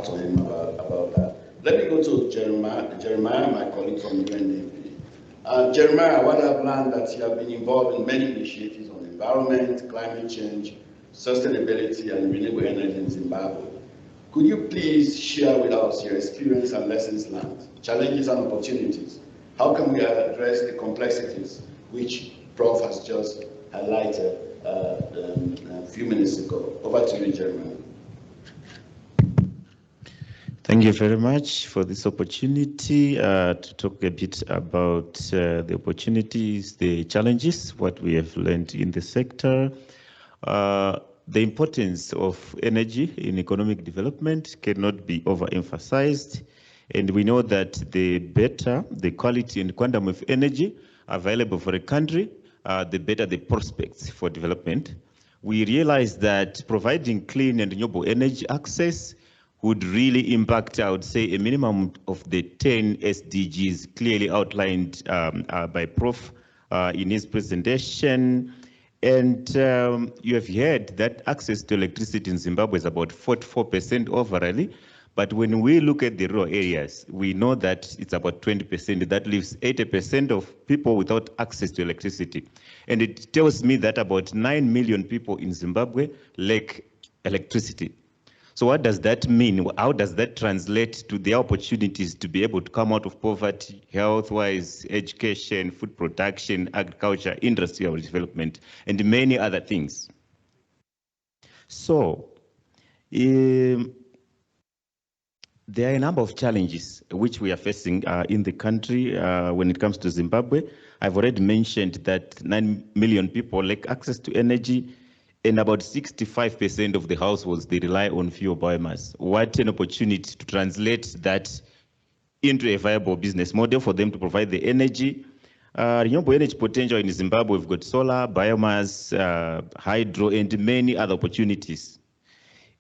to him about that. Let me go to Jeremiah, my colleague from UNDP. Jeremiah, what I've learned that you have been involved in many initiatives on environment, climate change, sustainability, and renewable energy in Zimbabwe. Could you please share with us your experience and lessons learned, challenges and opportunities? How can we address the complexities which Prof has just highlighted a few minutes ago? Over to you, Jeremiah. Thank you very much for this opportunity to talk a bit about the opportunities, the challenges, what we have learned in the sector. The importance of energy in economic development cannot be overemphasized. And we know that the better the quality and quantum of energy available for a country, the better the prospects for development. We realize that providing clean and renewable energy access would really impact, I would say, a minimum of the 10 SDGs clearly outlined by Prof in his presentation. And you have heard that access to electricity in Zimbabwe is about 44% overall. But when we look at the rural areas, we know that it's about 20%. That leaves 80% of people without access to electricity. And it tells me that about 9 million people in Zimbabwe lack electricity. So what does that mean? How does that translate to the opportunities to be able to come out of poverty, health-wise, education, food production, agriculture, industrial development, and many other things? So there are a number of challenges which we are facing in the country when it comes to Zimbabwe. I've already mentioned that 9 million people lack access to energy, and about 65% of the households, they rely on fuel biomass. What an opportunity to translate that into a viable business model for them to provide the energy. Renewable energy potential in Zimbabwe, we've got solar, biomass, hydro, and many other opportunities.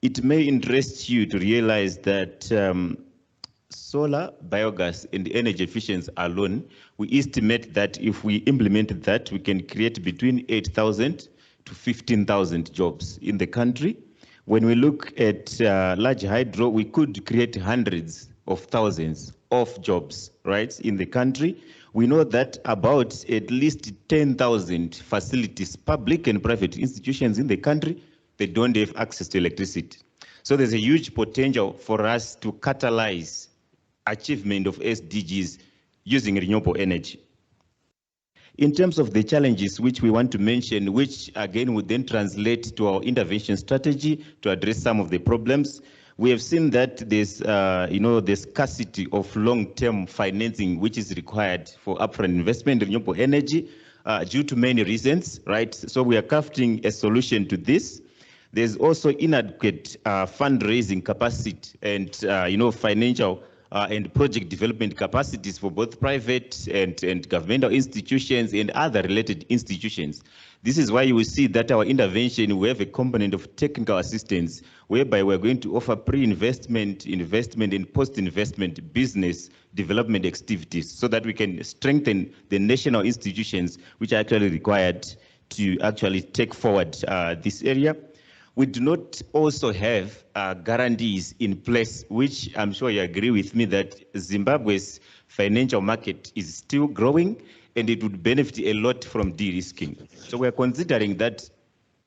It may interest you to realize that solar, biogas, and energy efficiency alone, we estimate that if we implement that, we can create between 8,000 to 15,000 jobs in the country. When we look at large hydro, we could create hundreds of thousands of jobs, right, in the country. We know that about at least 10,000 facilities, public and private institutions in the country, they don't have access to electricity. So there's a huge potential for us to catalyze achievement of SDGs using renewable energy. In terms of the challenges which we want to mention, which again would then translate to our intervention strategy to address some of the problems, we have seen that there's, the scarcity of long-term financing which is required for upfront investment in renewable energy due to many reasons, right? So we are crafting a solution to this. There's also inadequate fundraising capacity and, financial and project development capacities for both private and governmental institutions and other related institutions. This is why you will see that our intervention, we have a component of technical assistance, whereby we're going to offer pre-investment, investment, and post-investment business development activities so that we can strengthen the national institutions which are actually required to actually take forward this area. We do not also have guarantees in place, which I'm sure you agree with me that Zimbabwe's financial market is still growing and it would benefit a lot from de-risking. So we're considering that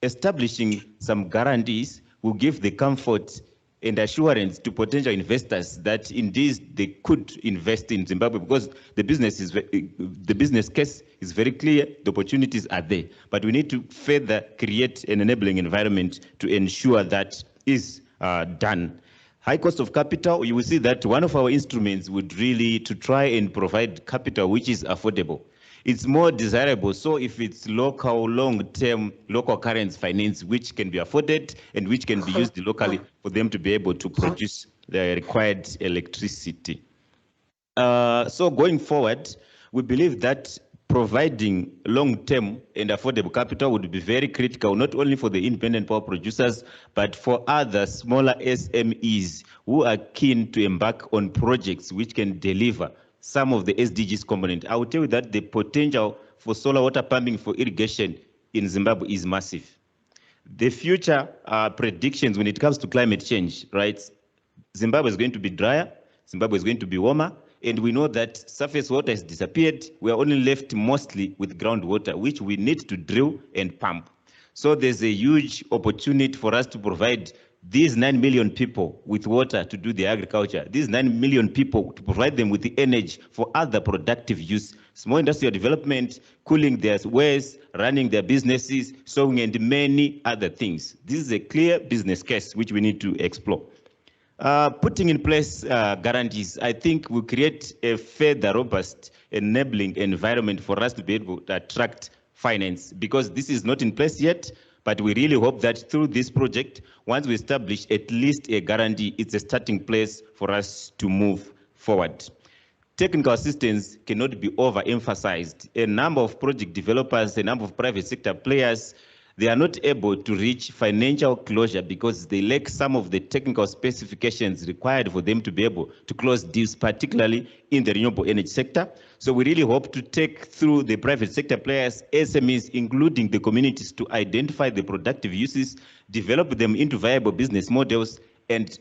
establishing some guarantees will give the comfort and assurance to potential investors that indeed they could invest in Zimbabwe, because the business case is very clear, the opportunities are there, but we need to further create an enabling environment to ensure that is done. High cost of capital, you will see that one of our instruments would really to try and provide capital which is affordable. It's more desirable. So if it's local, long-term, local currency finance, which can be afforded and which can be used locally for them to be able to produce the required electricity. So going forward, we believe that providing long-term and affordable capital would be very critical, not only for the independent power producers, but for other smaller SMEs who are keen to embark on projects which can deliver some of the SDGs component. I will tell you that the potential for solar water pumping for irrigation in Zimbabwe is massive. The future predictions when it comes to climate change, right? Zimbabwe is going to be drier, Zimbabwe is going to be warmer, and we know that surface water has disappeared. We are only left mostly with groundwater, which we need to drill and pump. So there's a huge opportunity for us to provide these 9 million people with water to do the agriculture, these 9 million people to provide them with the energy for other productive use, small industrial development, cooling their wares, running their businesses, sowing, and many other things. This is a clear business case which we need to explore. Putting in place guarantees, I think will create a further robust enabling environment for us to be able to attract finance, because this is not in place yet, but we really hope that through this project, once we establish at least a guarantee, it's a starting place for us to move forward. Technical assistance cannot be overemphasized. A number of project developers, a number of private sector players, they are not able to reach financial closure because they lack some of the technical specifications required for them to be able to close deals, particularly in the renewable energy sector. So we really hope to take through the private sector players, SMEs, including the communities, to identify the productive uses, develop them into viable business models, and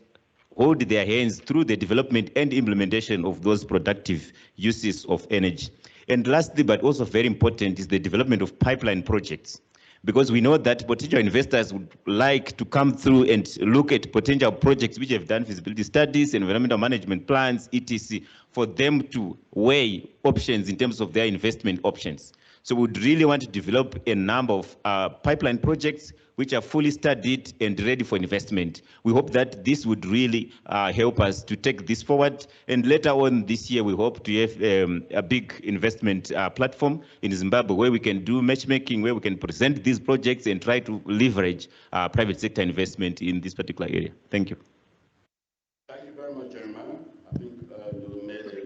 hold their hands through the development and implementation of those productive uses of energy. And lastly, but also very important, is the development of pipeline projects, because we know that potential investors would like to come through and look at potential projects which have done feasibility studies, environmental management plans, etc., for them to weigh options in terms of their investment options. So we would really want to develop a number of pipeline projects which are fully studied and ready for investment. We hope that this would really help us to take this forward. And later on this year, we hope to have a big investment platform in Zimbabwe where we can do matchmaking, where we can present these projects and try to leverage private sector investment in this particular area. Thank you. Thank you very much, Jeremiah.